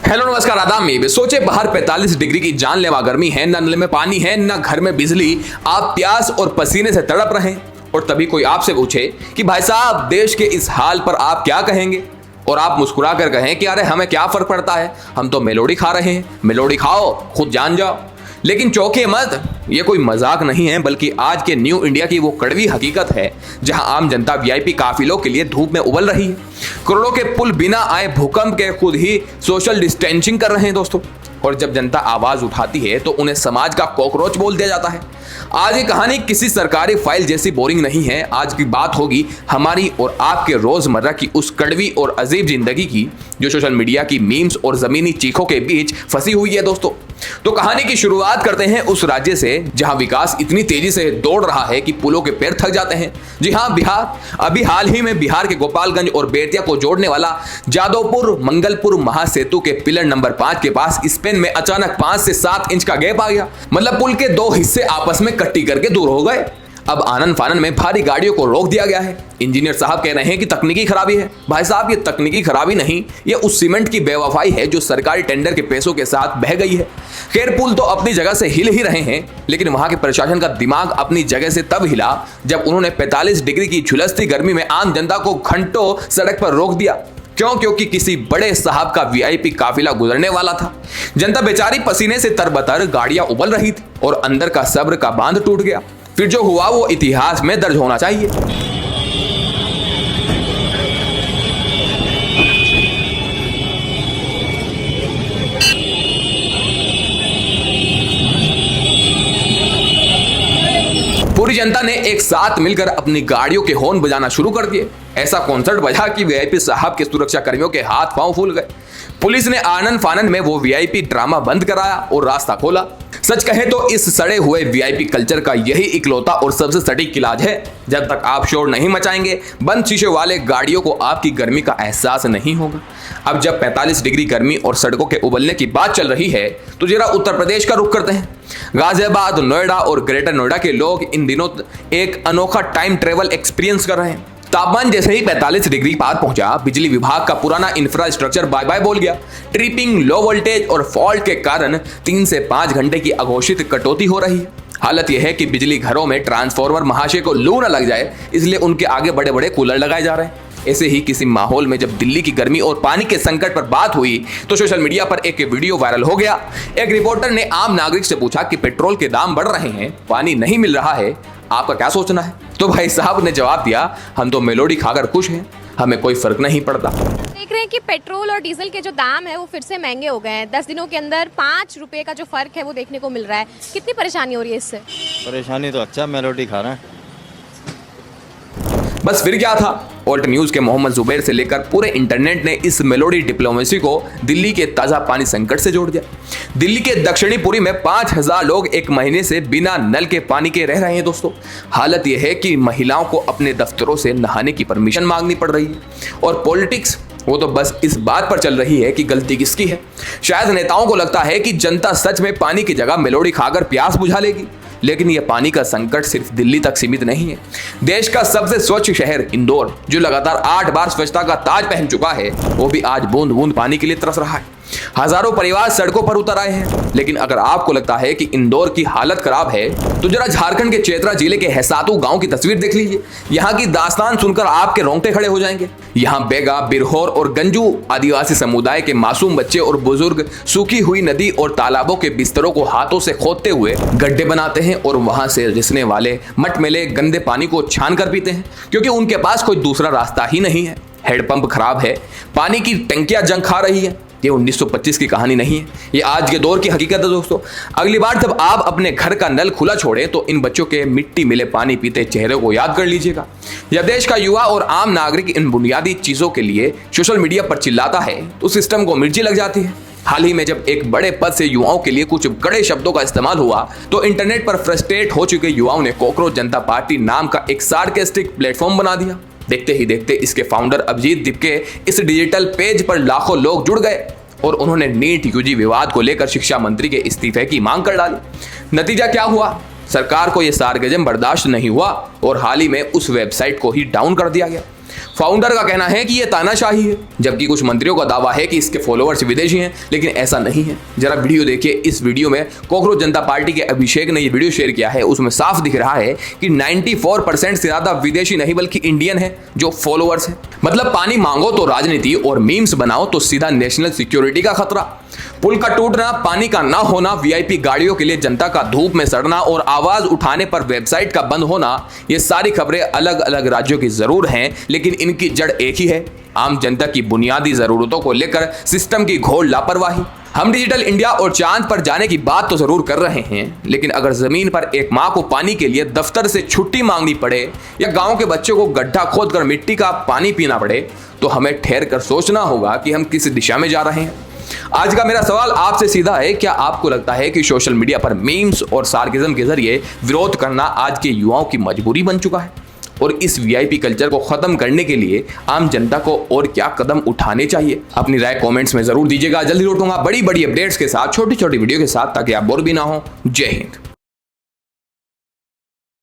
Hello नमस्कार आदाब में सोचे बाहर 45 डिग्री की जानलेवा गर्मी है, न नल में पानी है, न घर में बिजली। आप प्यास और पसीने से तड़प रहे हैं और तभी कोई आपसे पूछे कि भाई साहब देश के इस हाल पर आप क्या कहेंगे, और आप मुस्कुरा कर कहें कि अरे हमें क्या फर्क पड़ता है, हम तो मेलोडी खा रहे हैं। मेलोडी खाओ, खुद जान जाओ। लेकिन चौंके मत, ये कोई मजाक नहीं है, बल्कि आज के न्यू इंडिया की वो कड़वी हकीकत है जहां आम जनता वीआईपी काफिलों के लिए धूप में उबल रही है। करोड़ों के पुल बिना आए भूकंप के खुद ही सोशल डिस्टेंसिंग कर रहे हैं दोस्तों, और जब जनता आवाज उठाती है तो उन्हें समाज का कॉकरोच बोल दिया जाता है। आज ये कहानी किसी सरकारी फाइल जैसी बोरिंग नहीं है। आज की बात होगी हमारी और आपके रोजमर्रा की उस कड़वी और अजीब जिंदगी की जो सोशल मीडिया की मीम्स और जमीनी चीखों के बीच फंसी हुई है दोस्तों। तो कहानी की शुरुआत करते हैं उस राज्य से जहां विकास इतनी तेजी से दौड़ रहा है कि पुलों के पैर थक जाते हैं। जी हां, बिहार। अभी हाल ही में बिहार के गोपालगंज और बेतिया को जोड़ने वाला जादवपुर मंगलपुर महासेतु के पिलर नंबर 5 के पास स्पेन में अचानक 5 से 7 इंच का गैप आ गया। मतलब पुल के 2 हिस्से आपस में कट्टी करके दूर हो गए। अब आनन फानन में भारी गाड़ियों को रोक दिया गया है। इंजीनियर साहब कह रहे हैं कि तकनीकी खराबी है। भाई साहब, ये तकनीकी खराबी नहीं, ये उस सीमेंट की बेवफाई है जो सरकारी टेंडर के पैसों के साथ बह गई है। खैर, पुल तो अपनी जगह से हिल ही रहे हैं, लेकिन वहां के प्रशासन का दिमाग अपनी जगह से तब हिला जब उन्होंने 45 डिग्री की झुलसती गर्मी में आम जनता को घंटों सड़क पर रोक दिया। क्यों? क्योंकि किसी बड़े साहब का वीआईपी काफिला गुजरने वाला था। जनता बेचारी पसीने से तरबतर, गाड़ियां उबल रही थी और अंदर का सब्र का बांध टूट गया। फिर जो हुआ वो इतिहास में दर्ज होना चाहिए। पूरी जनता ने एक साथ मिलकर अपनी गाड़ियों के हॉर्न बजाना शुरू कर दिए। ऐसा कॉन्सर्ट बजा कि वीआईपी साहब के सुरक्षा कर्मियों के हाथ पांव फूल गए। पुलिस ने आनन फानन में वो वीआईपी ड्रामा बंद कराया और रास्ता खोला। सच कहे तो इस सड़े हुए वीआईपी कल्चर का यही इकलौता और सबसे सटीक इलाज है। जब तक आप शोर नहीं मचाएंगे, बंद शीशे वाले गाड़ियों को आपकी गर्मी का एहसास नहीं होगा। अब जब 45 डिग्री गर्मी और सड़कों के उबलने की बात चल रही है तो जरा उत्तर प्रदेश का रुख करते हैं। गाजियाबाद, नोएडा और ग्रेटर नोएडा के लोग इन दिनों एक अनोखा टाइम ट्रेवल एक्सपीरियंस कर रहे हैं। तापमान जैसे ही 45 डिग्री पार पहुंचा, बिजली विभाग का पुराना इंफ्रास्ट्रक्चर बाय बाय बोल गया। ट्रिपिंग, लो वोल्टेज और फॉल्ट के कारण 3 से 5 घंटे की अघोषित कटौती हो रही है। हालत यह है कि बिजली घरों में ट्रांसफार्मर महाशय को लू न लग जाए, इसलिए उनके आगे बड़े बड़े कूलर लगाए जा रहे हैं। ऐसे ही किसी माहौल में जब दिल्ली की गर्मी और पानी के संकट पर बात हुई तो सोशल मीडिया पर एक वीडियो वायरल हो गया। एक रिपोर्टर ने आम नागरिक से पूछा कि पेट्रोल के दाम बढ़ रहे हैं, पानी नहीं मिल रहा है, आपका क्या सोचना है? तो भाई साहब ने जवाब दिया, हम तो मेलोडी खाकर खुश हैं, हमें कोई फर्क नहीं पड़ता। देख रहे हैं कि पेट्रोल और डीजल के जो दाम है वो फिर से महंगे हो गए हैं। 10 दिनों के अंदर 5 रुपए का जो फर्क है वो देखने को मिल रहा है। कितनी परेशानी हो रही है इससे? परेशानी तो अच्छा, मेलोडी खा रहे हैं। बस फिर क्या था, ऑल्ट न्यूज के मोहम्मद जुबैर से लेकर पूरे इंटरनेट ने इस मेलोडी डिप्लोमेसी को दिल्ली के ताजा पानी संकट से जोड़ दिया। दिल्ली के दक्षिणी पुरी में 5000 लोग एक महीने से बिना नल के पानी के रह रहे हैं दोस्तों। हालत यह है कि महिलाओं को अपने दफ्तरों से नहाने की परमिशन मांगनी पड़ रही है, और पॉलिटिक्स वो तो बस इस बात पर चल रही है कि गलती किसकी है। शायद नेताओं को लगता है कि जनता सच में पानी की जगह मेलोडी खाकर प्यास बुझा लेगी, लेकिन यह पानी का संकट सिर्फ दिल्ली तक सीमित नहीं है। देश का सबसे स्वच्छ शहर इंदौर, जो लगातार 8 बार स्वच्छता का ताज पहन चुका है, वो भी आज बूंद बूंद पानी के लिए तरस रहा है। हजारों परिवार सड़कों पर उतर आए हैं। लेकिन अगर आपको लगता है कि इंदौर की हालत खराब है तो जरा झारखंड के चेत्रा जिले के हैसातू गांव की तस्वीर देख लीजिए। यहाँ की दास्तान सुनकर आपके रोंगटे खड़े हो जाएंगे। यहाँ बेगा, बिरहोर और गंजू आदिवासी समुदाय के मासूम बच्चे और बुजुर्ग सूखी हुई नदी और तालाबों के बिस्तरों को हाथों से खोदते हुए गड्ढे बनाते हैं और वहां से रिसने वाले मटमेले गंदे पानी को छान कर पीते हैं, क्योंकि उनके पास कोई दूसरा रास्ता ही नहीं है। हेडपंप खराब है, पानी की टंकियां जंग खा रही है। ये 1925 की कहानी नहीं है, ये आज के दौर की हकीकत है दोस्तों। अगली बार जब आप अपने घर का नल खुला छोड़े तो इन बच्चों के मिट्टी मिले पानी पीते चेहरे को याद कर लीजिएगा। जब देश का युवा और आम नागरिक इन बुनियादी चीजों के लिए सोशल मीडिया पर चिल्लाता है तो सिस्टम को मिर्ची लग जाती है। हाल ही में जब एक बड़े पद से युवाओं के लिए कुछ कड़े शब्दों का इस्तेमाल हुआ तो इंटरनेट पर फ्रस्ट्रेट हो चुके युवाओं ने कॉकरोच जनता पार्टी नाम का एक सार्केस्टिक प्लेटफॉर्म बना दिया। देखते ही देखते इसके फाउंडर अभिजीत दीप के इस डिजिटल पेज पर लाखों लोग जुड़ गए और उन्होंने नीट यूजी विवाद को लेकर शिक्षा मंत्री के इस्तीफे की मांग कर डाली। नतीजा क्या हुआ? सरकार को यह सार्केज्म बर्दाश्त नहीं हुआ और हाल ही में उस वेबसाइट को ही डाउन कर दिया गया। फाउंडर का कहना है कि यह तानाशाही है, जबकि कुछ मंत्रियों का दावा है कि इसके फॉलोअर्स विदेशी हैं, लेकिन ऐसा नहीं है। जरा वीडियो देखिए। इस वीडियो में कॉकरोच जनता पार्टी के अभिषेक ने यह वीडियो शेयर किया है, उसमें साफ दिख रहा है कि 94% से ज्यादा विदेशी नहीं बल्कि इंडियन है जो फॉलोअर्स है। मतलब पानी मांगो तो राजनीति और मीम्स बनाओ तो सीधा नेशनल सिक्योरिटी का खतरा। पुल का टूटना, पानी का ना होना, वीआईपी गाड़ियों के लिए जनता का धूप में सड़ना और आवाज उठाने पर वेबसाइट का बंद होना, ये सारी खबरें अलग अलग राज्यों की जरूर हैं, लेकिन इनकी जड़ एक ही है, आम जनता की बुनियादी जरूरतों को लेकर सिस्टम की घोर लापरवाही। हम डिजिटल इंडिया और चांद पर जाने की बात तो जरूर कर रहे हैं, लेकिन अगर जमीन पर एक माँ को पानी के लिए दफ्तर से छुट्टी मांगनी पड़े या गांव के बच्चों को गड्ढा खोदकर मिट्टी का पानी पीना पड़े, तो हमें ठहर कर सोचना होगा कि हम किस दिशा में जा रहे हैं। आज का मेरा सवाल आपसे सीधा है, क्या आपको लगता है कि सोशल मीडिया पर मीम्स और सार्केज्म के जरिए विरोध करना आज के युवाओं की मजबूरी बन चुका है? और इस वीआईपी कल्चर को खत्म करने के लिए आम जनता को और क्या कदम उठाने चाहिए? अपनी राय कमेंट्स में जरूर दीजिएगा। जल्दी लौटूंगा बड़ी बड़ी अपडेट्स के साथ, छोटी छोटी वीडियो के साथ, ताकि आप बोर भी ना हो। जय हिंद।